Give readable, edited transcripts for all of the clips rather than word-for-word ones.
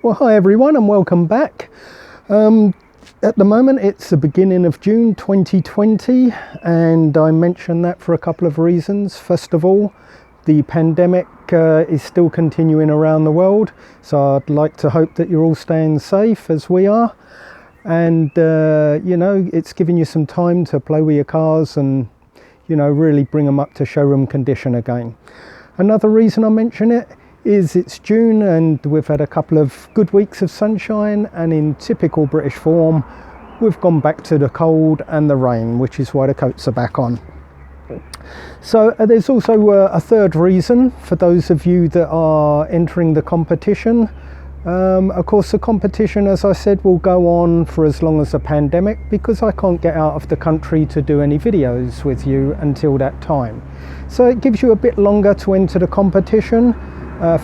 Well, hi everyone and welcome back. At the moment it's the beginning of June 2020 and I mention that for a couple of reasons. First of all, the pandemic is still continuing around the world, so I'd like to hope that you're all staying safe as we are, and you know, it's giving you some time to play with your cars and, you know, really bring them up to showroom condition again. Another reason I mention it is it's June and we've had a couple of good weeks of sunshine, and in typical British form we've gone back to the cold and the rain, which is why the coats are back on. So there's also a third reason for those of you that are entering the competition. Of course the competition, as I said, will go on for as long as the pandemic, because I can't get out of the country to do any videos with you until that time. So it gives you a bit longer to enter the competition.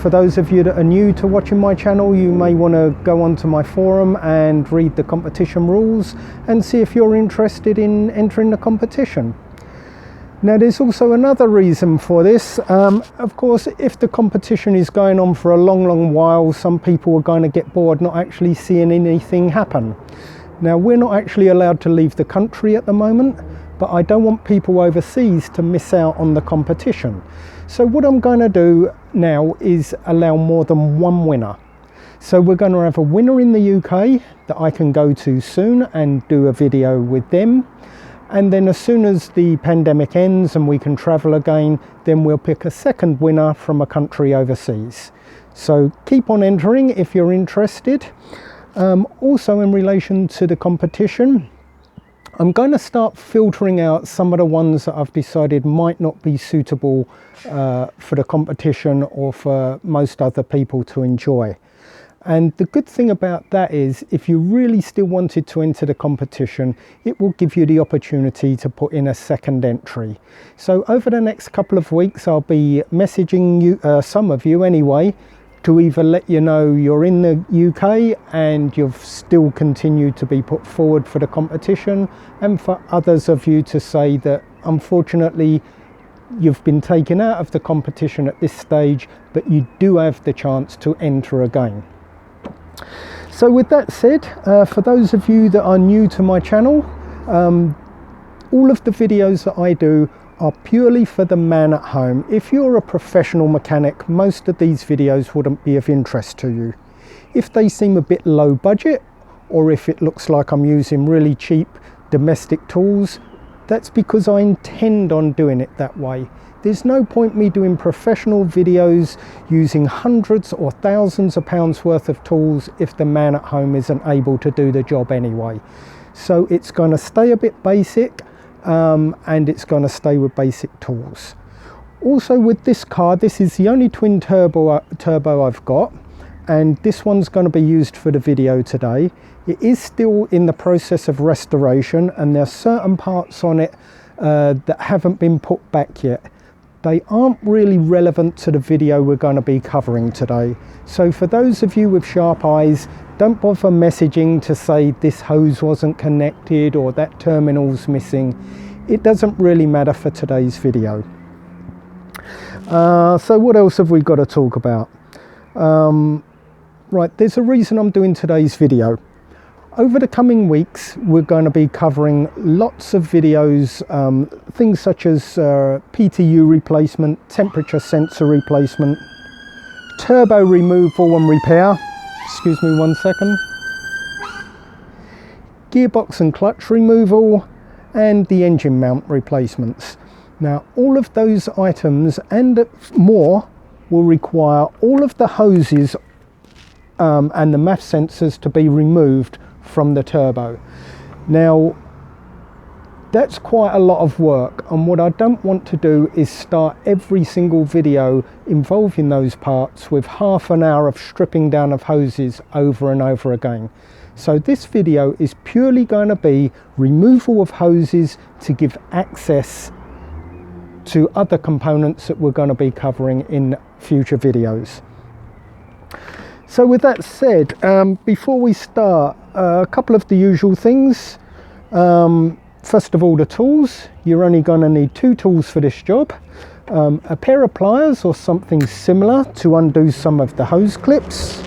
For those of you that are new to watching my channel, you may want to go onto my forum and read the competition rules and see if you're interested in entering the competition. Now there's also another reason for this. Of course, if the competition is going on for a long while, some people are going to get bored not actually seeing anything happen. Now we're not actually allowed to leave the country at the moment, but I don't want people overseas to miss out on the competition. So what I'm going to do now is allow more than one winner. So we're going to have a winner in the UK that I can go to soon and do a video with them. And then as soon as the pandemic ends and we can travel again, then we'll pick a second winner from a country overseas. So keep on entering if you're interested. Also in relation to the competition, I'm going to start filtering out some of the ones that I've decided might not be suitable for the competition or for most other people to enjoy. And the good thing about that is, if you really still wanted to enter the competition, it will give you the opportunity to put in a second entry. So over the next couple of weeks I'll be messaging you, some of you anyway, to either let you know you're in the UK and you've still continued to be put forward for the competition, and for others of you to say that unfortunately you've been taken out of the competition at this stage, but you do have the chance to enter again. So with that said, for those of you that are new to my channel, all of the videos that I do are purely for the man at home. If you're a professional mechanic, most of these videos wouldn't be of interest to you. If they seem a bit low budget, or if it looks like I'm using really cheap domestic tools, that's because I intend on doing it that way. There's no point me doing professional videos using hundreds or thousands of pounds worth of tools if the man at home isn't able to do the job anyway. So it's going to stay a bit basic, and it's going to stay with basic tools. Also with this car, this is the only twin turbo I've got, and this one's going to be used for the video today. It is still in the process of restoration, and there are certain parts on it that haven't been put back yet. They aren't really relevant to the video we're going to be covering today. So for those of you with sharp eyes, don't bother messaging to say this hose wasn't connected or that terminal's missing. It doesn't really matter for today's video. So what else have we got to talk about? Right, there's a reason I'm doing today's video. Over the coming weeks, we're going to be covering lots of videos, things such as PTU replacement, temperature sensor replacement, turbo removal and repair, excuse me one second, gearbox and clutch removal, and the engine mount replacements. Now all of those items and more will require all of the hoses and the MAF sensors to be removed from the turbo. Now that's quite a lot of work, and what I don't want to do is start every single video involving those parts with half an hour of stripping down of hoses over and over again. So this video is purely going to be removal of hoses to give access to other components that we're going to be covering in future videos. So with that said, before we start, a couple of the usual things. First of all, the tools. You're only going to need two tools for this job. A pair of pliers or something similar to undo some of the hose clips.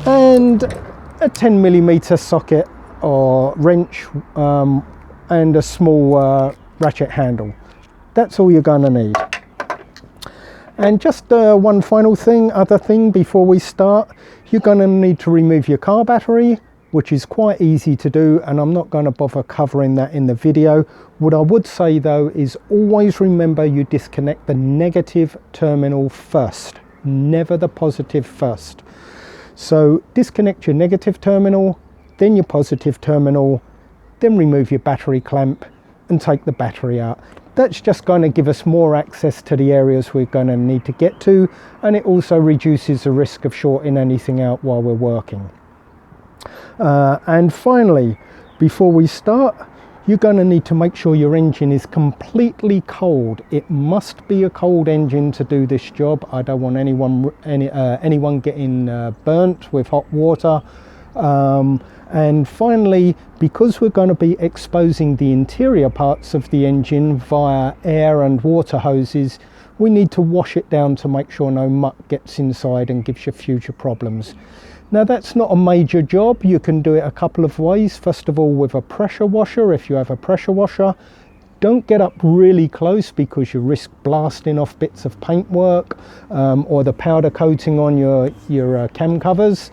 and a 10mm socket or wrench, and a small ratchet handle. That's all you're going to need. And just one final other thing before we start, you're going to need to remove your car battery, which is quite easy to do, and I'm not going to bother covering that in the video. What I would say though is always remember you disconnect the negative terminal first, never the positive first. So disconnect your negative terminal, then your positive terminal, then remove your battery clamp and take the battery out. That's just going to give us more access to the areas we're going to need to get to, and it also reduces the risk of shorting anything out while we're working. And finally, before we start, you're going to need to make sure your engine is completely cold. It must be a cold engine to do this job. I don't want anyone getting burnt with hot water. And finally, because we're going to be exposing the interior parts of the engine via air and water hoses, we need to wash it down to make sure no muck gets inside and gives you future problems. Now that's not a major job. You can do it a couple of ways. First of all, with a pressure washer, if you have a pressure washer. Don't get up really close because you risk blasting off bits of paintwork or the powder coating on your cam covers.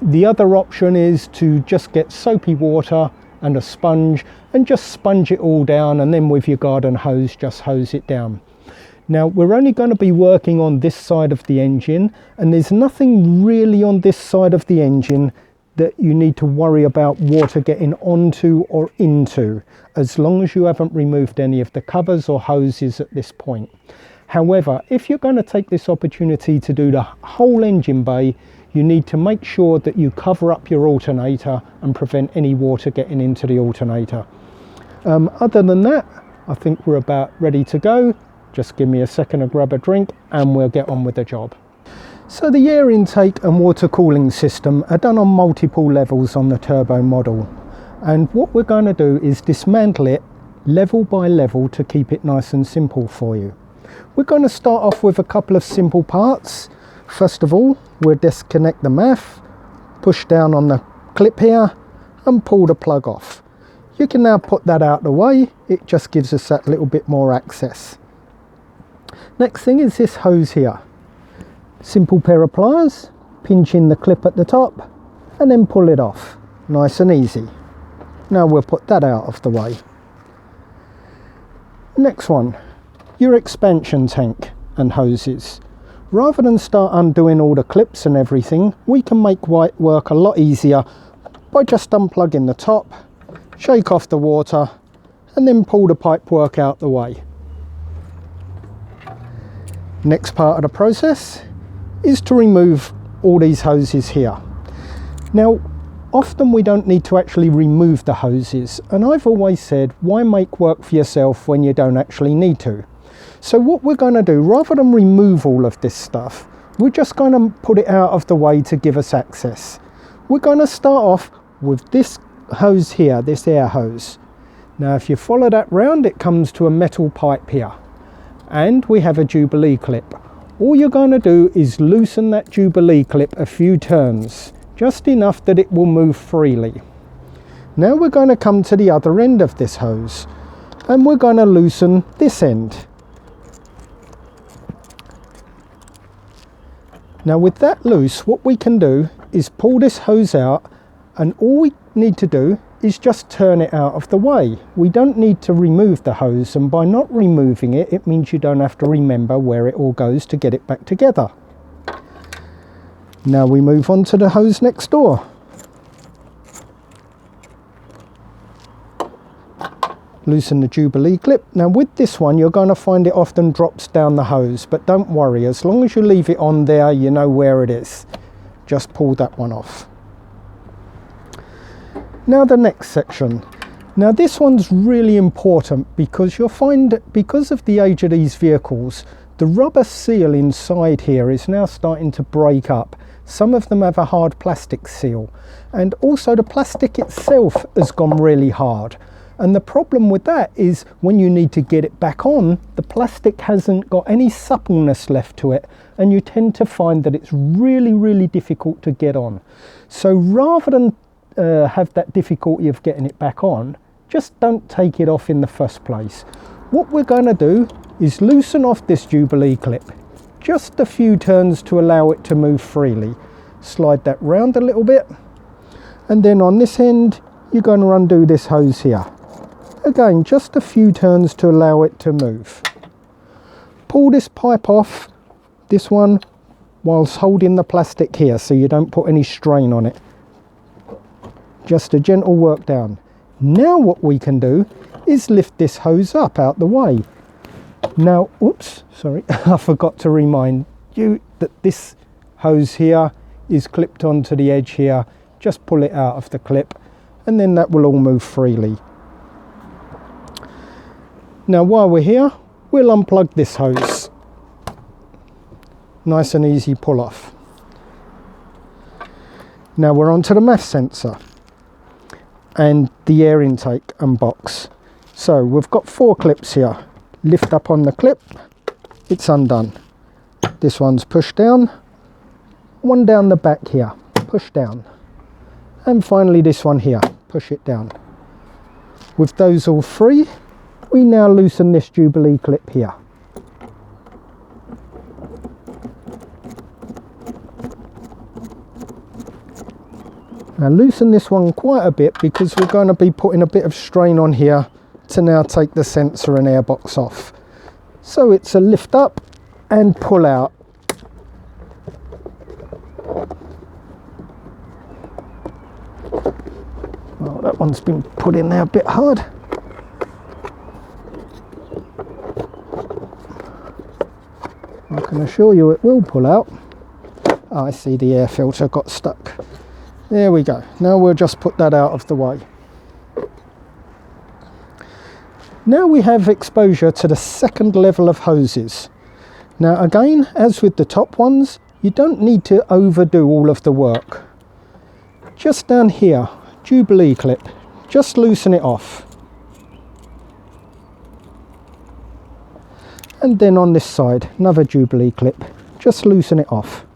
The other option is to just get soapy water and a sponge and just sponge it all down, and then with your garden hose just hose it down. Now we're only going to be working on this side of the engine, and there's nothing really on this side of the engine that you need to worry about water getting onto or into, as long as you haven't removed any of the covers or hoses at this point. However, if you're going to take this opportunity to do the whole engine bay, you need to make sure that you cover up your alternator and prevent any water getting into the alternator. Other than that, I think we're about ready to go. Just give me a second to grab a drink and we'll get on with the job. So the air intake and water cooling system are done on multiple levels on the turbo model. And what we're going to do is dismantle it level by level to keep it nice and simple for you. We're going to start off with a couple of simple parts. First of all, we'll disconnect the MAF, push down on the clip here and pull the plug off. You can now put that out of the way. It just gives us that little bit more access. Next thing is this hose here. Simple pair of pliers, pinch in the clip at the top and then pull it off. Nice and easy. Now we'll put that out of the way. Next one, your expansion tank and hoses. Rather than start undoing all the clips and everything, we can make work a lot easier by just unplugging the top, shake off the water and then pull the pipework out the way. Next part of the process is to remove all these hoses here. Now often we don't need to actually remove the hoses, and I've always said, why make work for yourself when you don't actually need to? So what we're going to do, rather than remove all of this stuff, we're just going to put it out of the way to give us access. We're going to start off with this hose here, this air hose. Now if you follow that round, it comes to a metal pipe here, and we have a Jubilee clip. All you're going to do is loosen that Jubilee clip a few turns, just enough that it will move freely. Now we're going to come to the other end of this hose, and we're going to loosen this end. Now with that loose, what we can do is pull this hose out, and all we need to do is just turn it out of the way. We don't need to remove the hose, and by not removing it, it means you don't have to remember where it all goes to get it back together. Now we move on to the hose next door. Loosen the Jubilee clip. Now with this one, you're going to find it often drops down the hose, but don't worry, as long as you leave it on there, you know where it is. Just pull that one off. Now the next section. Now this one's really important because you'll find, because of the age of these vehicles, the rubber seal inside here is now starting to break up. Some of them have a hard plastic seal, and also the plastic itself has gone really hard. And the problem with that is when you need to get it back on, the plastic hasn't got any suppleness left to it, and you tend to find that it's really, really difficult to get on. So rather than have that difficulty of getting it back on, just don't take it off in the first place. What we're going to do is loosen off this Jubilee clip, just a few turns to allow it to move freely. Slide that round a little bit, and then on this end you're going to undo this hose here. Again, just a few turns to allow it to move. Pull this pipe off, this one, whilst holding the plastic here so you don't put any strain on it. Just a gentle work down. Now what we can do is lift this hose up out the way. Now, oops, sorry, I forgot to remind you that this hose here is clipped onto the edge here. Just pull it out of the clip and then that will all move freely. Now while we're here, we'll unplug this hose. Nice and easy pull off. Now we're onto the MAF sensor and the air intake and box. So we've got 4 clips here. Lift up on the clip, it's undone. This one's pushed down, one down the back here, push down. And finally this one here, push it down. With those all free, we now loosen this Jubilee clip here. Now loosen this one quite a bit because we're going to be putting a bit of strain on here to now take the sensor and airbox off. So it's a lift up and pull out. Oh, that one's been put in there a bit hard. I can assure you it will pull out. Oh, I see the air filter got stuck. There we go. Now we'll just put that out of the way. Now we have exposure to the second level of hoses. Now again, as with the top ones, you don't need to overdo all of the work. Just down here, Jubilee clip, just loosen it off. And then on this side, another Jubilee clip, just loosen it off.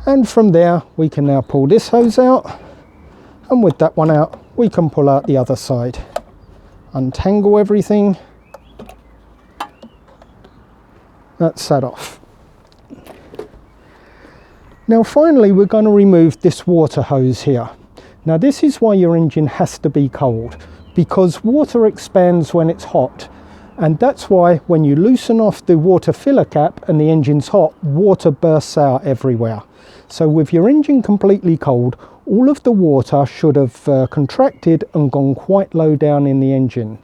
And from there, we can now pull this hose out. And with that one out, we can pull out the other side. Untangle everything. That's that off. Now finally, we're going to remove this water hose here. Now this is why your engine has to be cold, because water expands when it's hot. And that's why when you loosen off the water filler cap and the engine's hot, water bursts out everywhere. So with your engine completely cold, all of the water should have contracted and gone quite low down in the engine.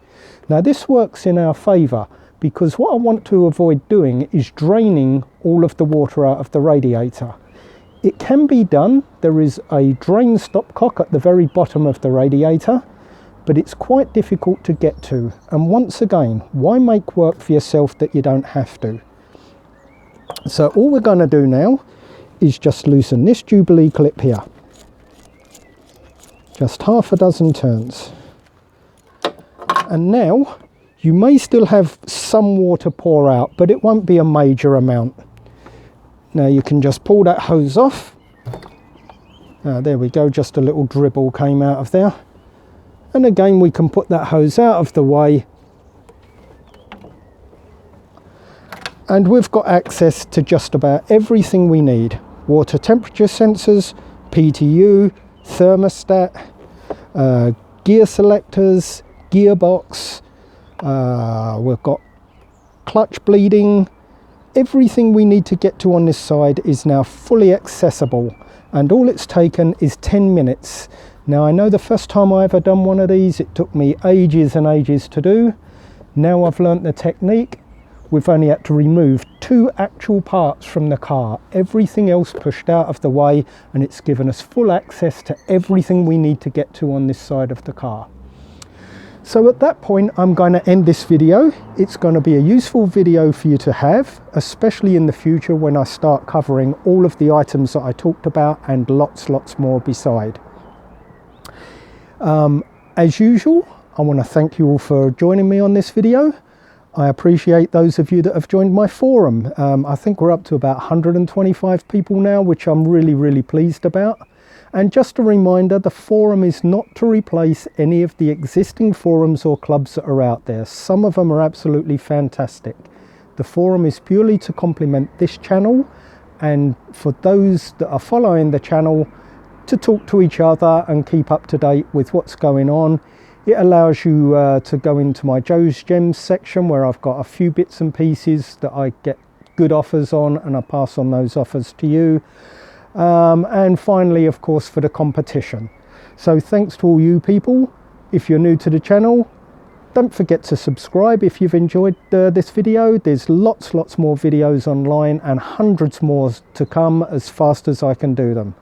Now this works in our favour, because what I want to avoid doing is draining all of the water out of the radiator. It can be done. There is a drain stopcock at the very bottom of the radiator, but it's quite difficult to get to. And once again, why make work for yourself that you don't have to? So all we're going to do now is just loosen this Jubilee clip here. Just half a dozen turns. And now you may still have some water pour out, but it won't be a major amount. Now you can just pull that hose off. There we go, just a little dribble came out of there. And again, we can put that hose out of the way. And we've got access to just about everything we need. Water temperature sensors, PTU, thermostat, gear selectors, gearbox. We've got clutch bleeding. Everything we need to get to on this side is now fully accessible, and all it's taken is 10 minutes. Now I know the first time I ever done one of these, it took me ages and ages to do. Now I've learnt the technique. We've only had to remove 2 actual parts from the car. Everything else pushed out of the way, and it's given us full access to everything we need to get to on this side of the car. So at that point, I'm going to end this video. It's going to be a useful video for you to have, especially in the future when I start covering all of the items that I talked about and lots more beside. As usual, I want to thank you all for joining me on this video. I appreciate those of you that have joined my forum. I think we're up to about 125 people now, which I'm really pleased about. And just a reminder, the forum is not to replace any of the existing forums or clubs that are out there. Some of them are absolutely fantastic. The forum is purely to complement this channel and for those that are following the channel to talk to each other and keep up to date with what's going on. It allows you to go into my Joe's Gems section where I've got a few bits and pieces that I get good offers on, and I pass on those offers to you. And finally, of course, for the competition. So thanks to all you people. If you're new to the channel, don't forget to subscribe if you've enjoyed this video. There's lots more videos online and hundreds more to come as fast as I can do them.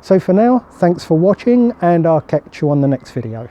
So for now, thanks for watching, and I'll catch you on the next video.